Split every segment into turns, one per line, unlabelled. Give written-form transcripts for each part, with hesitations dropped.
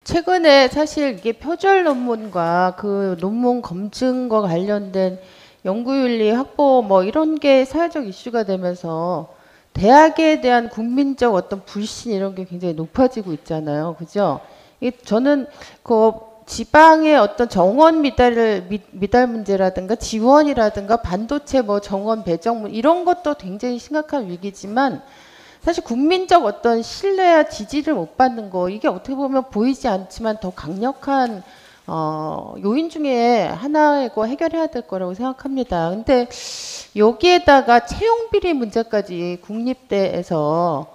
최근에 사실 이게 표절 논문과 그 논문 검증과 관련된 연구윤리 확보 뭐 이런 게 사회적 이슈가 되면서 대학에 대한 국민적 어떤 불신 이런 게 굉장히 높아지고 있잖아요. 그죠? 저는 그 지방의 어떤 정원 미달 문제라든가 지원이라든가 반도체 뭐 정원 배정 이런 것도 굉장히 심각한 위기지만 사실 국민적 어떤 신뢰와 지지를 못 받는 거 이게 어떻게 보면 보이지 않지만 더 강력한 요인 중에 하나이고 해결해야 될 거라고 생각합니다. 근데 여기에다가 채용 비리 문제까지 국립대에서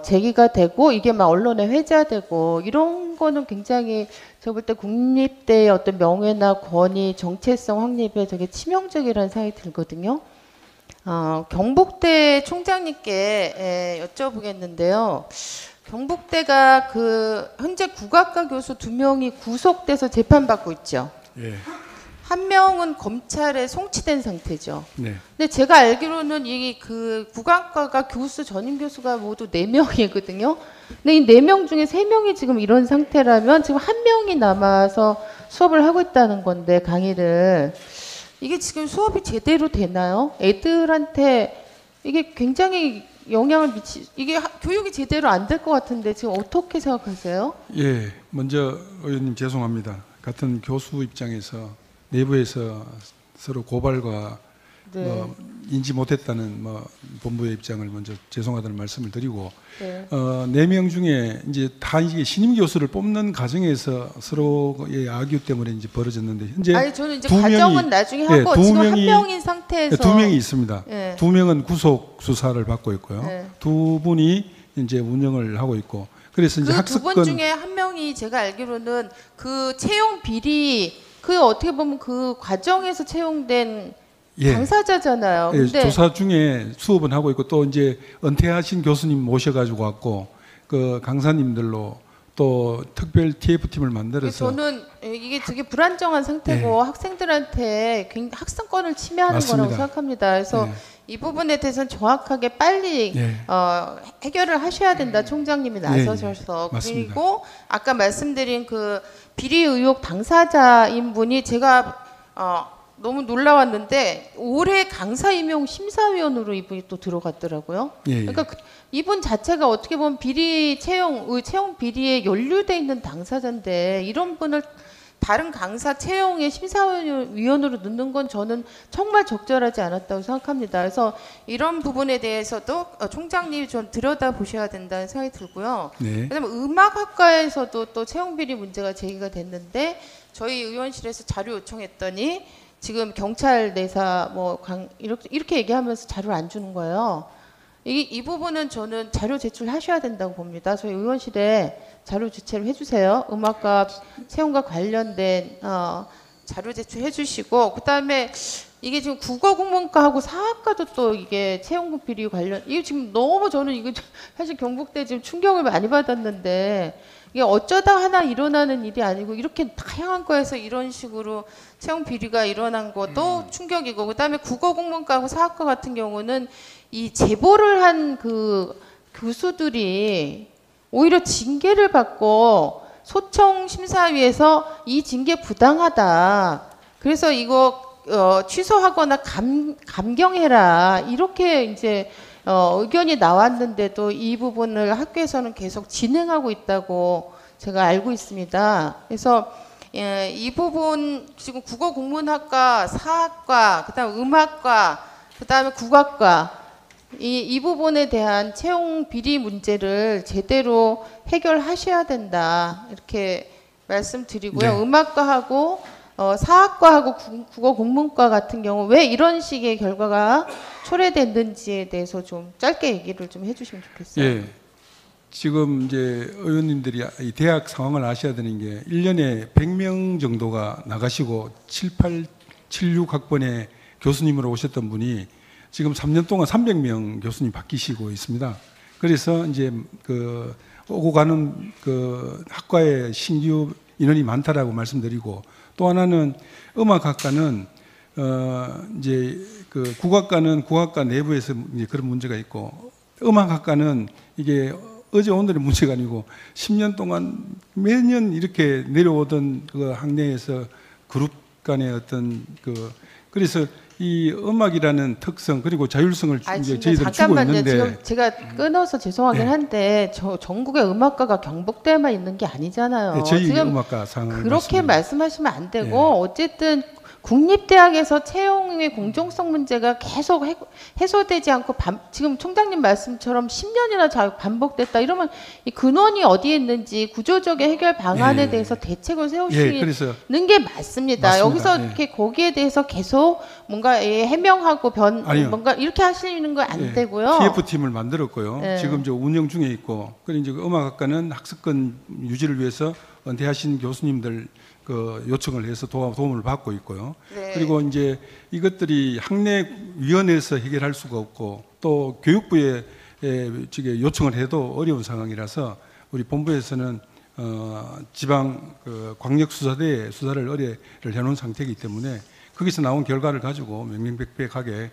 제기가 되고 이게 막 언론에 회자되고 이런 거는 굉장히 제가 볼 때 국립대의 어떤 명예나 권위, 정체성 확립에 되게 치명적이라는 생각이 들거든요. 경북대 총장님께 여쭤보겠는데요. 경북대가 그 현재 국악과 교수 2명이 구속돼서 재판받고 있죠.
예.
한 명은 검찰에 송치된 상태죠.
네.
근데 제가 알기로는 이 그 국악과가 교수 전임 교수가 모두 4명이거든요. 근데 이 4명 중에 3명이 지금 이런 상태라면 지금 1명이 남아서 수업을 하고 있다는 건데 강의를 이게 지금 수업이 제대로 되나요? 애들한테 이게 굉장히 영향을 이게 교육이 제대로 안 될 것 같은데 지금 어떻게 생각하세요?
예, 먼저 의원님 죄송합니다. 같은 교수 입장에서 내부에서 서로 고발과
네.
뭐 인지 못했다는 뭐 본부의 입장을 먼저 죄송하다는 말씀을 드리고,
네.
4명 중에 이제 다 이게 신임 교수를 뽑는 과정에서 서로의 악유 때문에 이제 벌어졌는데 현재
아니 저는 이제
2명이,
과정은 나중에 하고
예,
지금 1
2명이,
명인 상태에서
2명이 있습니다.
예.
2명은 구속 수사를 받고 있고요.
네.
2분이 이제 운영을 하고 있고, 그래서 이제
그
학습권
2분 중에 1명이 제가 알기로는 그 채용 비리 그 어떻게 보면 그 과정에서 채용된
예.
당사자잖아요.
예,
근데
조사 중에 수업은 하고 있고 또 이제 은퇴하신 교수님 모셔가지고 왔고 그 강사님들로 또 특별 TF팀을 만들어서
저는 이게 되게 불안정한 상태고 학생들한테 학생권을 침해하는
맞습니다.
거라고 생각합니다. 그래서 이 부분에 대해서는 정확하게 빨리 해결을 하셔야 된다. 총장님이 나서셔서 그리고 아까 말씀드린 그 비리 의혹 당사자인 분이 제가 너무 놀라웠는데 올해 강사 임용 심사위원으로 이분이 또 들어갔더라고요. 그러니까 이분 자체가 어떻게 보면 비리 채용 비리에 연루돼 있는 당사자인데 이런 분을 다른 강사 채용의 심사위원으로 넣는 건 저는 정말 적절하지 않았다고 생각합니다. 그래서 이런 부분에 대해서도 총장님이 좀 들여다보셔야 된다는 생각이 들고요. 왜냐하면 음악학과에서도 또 채용 비리 문제가 제기가 됐는데 저희 의원실에서 자료 요청했더니 지금 경찰 내사 뭐 이렇게 얘기하면서 자료를 안 주는 거예요. 이 부분은 저는 자료 제출하셔야 된다고 봅니다. 저희 의원실에 자료 주체를 해주세요. 음악과 채용과 관련된 자료 제출해 주시고 그다음에 이게 지금 국어국문과하고 사학과도 또 이게 채용부 비리 관련 이게 지금 너무 저는 이거 사실 경북대 지금 충격을 많이 받았는데 이게 어쩌다 하나 일어나는 일이 아니고 이렇게 다양한 과에서 이런 식으로 채용 비리가 일어난 것도 충격이고 그다음에 국어국문과하고 사학과 같은 경우는 이 제보를 한 그 교수들이 오히려 징계를 받고 소청 심사위에서 이 징계 부당하다. 그래서 이거 취소하거나 감경해라. 이렇게 이제 의견이 나왔는데도 이 부분을 학교에서는 계속 진행하고 있다고 제가 알고 있습니다. 그래서 이 부분 지금 국어국문학과, 사학과, 그다음 음악과, 그다음에 국악과 이 부분에 대한 채용 비리 문제를 제대로 해결하셔야 된다 이렇게 말씀드리고요. 음악과하고 사학과하고 국어국문과 같은 경우 왜 이런 식의 결과가 초래됐는지에 대해서 좀 짧게 얘기를 좀 해주시면 좋겠어요.
예. 지금 이제 의원님들이 이 대학 상황을 아셔야 되는 게 1년에 100명 정도가 나가시고 76학번에 교수님으로 오셨던 분이 지금 3년 동안 300명 교수님 바뀌시고 있습니다. 그래서 이제 그 오고 가는 그 학과의 신규 인원이 많다라고 말씀드리고 또 하나는 음악학과는 이제 그 국악과는 국악과 내부에서 이제 그런 문제가 있고 음악학과는 이게 어제 오늘의 문제가 아니고 10년 동안 매년 이렇게 내려오던 그 학내에서 그룹 간의 어떤 그래서 이 음악이라는 특성 그리고 자율성을 이제 저희들 주고 있는데
지금 제가 끊어서 죄송하긴 한데 전국의 음악가가 경북대만 있는 게 아니잖아요.
네, 저희
지금
음악가 상황을
그렇게 말씀하시면 안 되고 어쨌든 국립대학에서 채용의 공정성 문제가 계속 해소되지 않고 지금 총장님 말씀처럼 10년이나 반복됐다 이러면 이 근원이 어디에 있는지 구조적인 해결 방안에 대해서 대책을 세우시는 게 맞습니다. 여기서 이렇게 거기에 대해서 계속 뭔가 해명하고 뭔가 이렇게 하시는 거 안 되고요.
TF팀을 만들었고요. 지금 저 운영 중에 있고 그리고 이제 음악학과는 학습권 유지를 위해서 은퇴하신 교수님들 요청을 해서 도움을 받고 있고요. 그리고 이제 이것들이 학내위원회에서 해결할 수가 없고 또 교육부에 요청을 해도 어려운 상황이라서 우리 본부에서는 지방 광역수사대에 수사를 의뢰를 해놓은 상태이기 때문에 거기서 나온 결과를 가지고 명명백백하게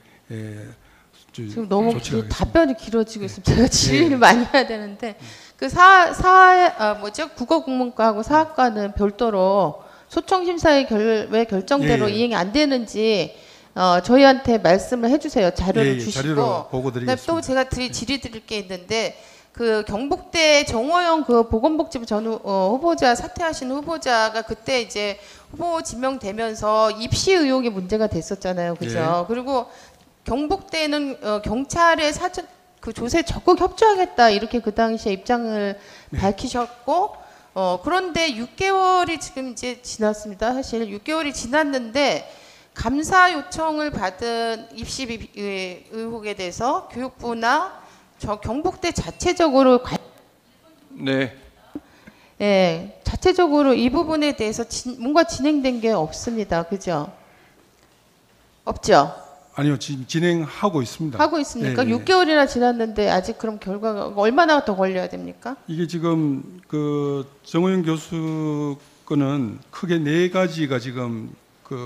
지금 너무 답변이 길어지고 있습니다. 제가 질의를 많이 해야 되는데 국어국문과하고 사학과는 별도로 소청심사의 왜 결정대로 이행이 안 되는지 저희한테 말씀을 해주세요. 자료를 주시고.
자료로 보고 드리겠습니다.
또 제가 질의 드릴 게 있는데 그 경북대 정호영 그 보건복지부 전 후보자 사퇴하신 후보자가 그때 이제 후보 지명되면서 입시 의혹이 문제가 됐었잖아요. 그죠? 그리고 경북대는 경찰의 조사에 적극 협조하겠다 이렇게 그 당시에 입장을 밝히셨고 그런데 6개월이 지금 이제 지났습니다. 사실 6개월이 지났는데 감사 요청을 받은 입시 의혹에 대해서 교육부나 경북대 자체적으로 자체적으로 이 부분에 대해서 뭔가 진행된 게 없습니다. 그죠? 없죠?
아니요, 지금 진행하고 있습니다.
하고 있습니까? 6개월이나 지났는데 아직 그럼 결과가 얼마나 더 걸려야 됩니까?
이게 지금 정호영 교수 거는 크게 4가지가 지금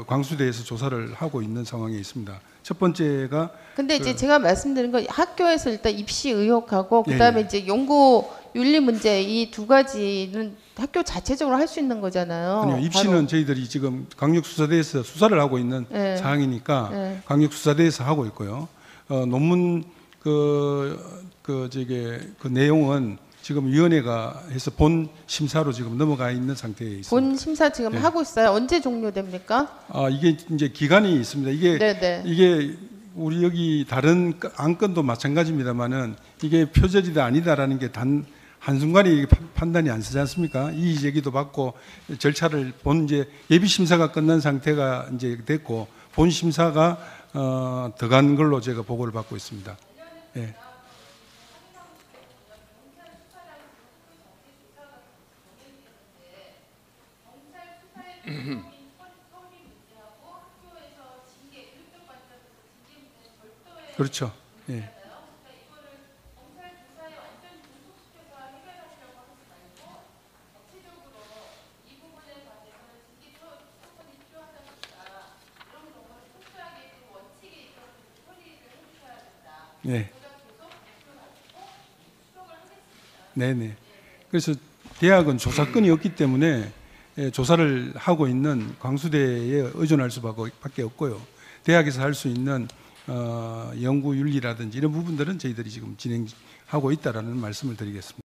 광수대에서 조사를 하고 있는 상황에 있습니다. 첫 번째가
근데 이제 제가 말씀드린 건 학교에서 일단 입시 의혹하고 그다음에 이제 연구 윤리 문제 이 2가지는 학교 자체적으로 할 수 있는 거잖아요.
아니요, 입시는 저희들이 지금 강력수사대에서 수사를 하고 있는 사항이니까 강력수사대에서 하고 있고요. 논문 내용은 지금 위원회가 해서 본 심사로 지금 넘어가 있는 상태에 있습니다.
본 심사 지금 하고 있어요. 언제 종료됩니까?
이게 이제 기간이 있습니다. 이게 우리 여기 다른 안건도 마찬가지입니다만은 이게 표절이다 아니다라는 게 단 한순간에 판단이 안 서지 않습니까? 이의 제기도 받고 절차를 이제 예비 심사가 끝난 상태가 이제 됐고 본 심사가 더 간 걸로 제가 보고를 받고 있습니다. 예. 그렇죠. 예. 네네. 그래서 대학은 조사권이 없기 때문에 조사를 하고 있는 광수대에 의존할 수밖에 없고요. 대학에서 할 수 있는 연구 윤리라든지 이런 부분들은 저희들이 지금 진행하고 있다라는 말씀을 드리겠습니다.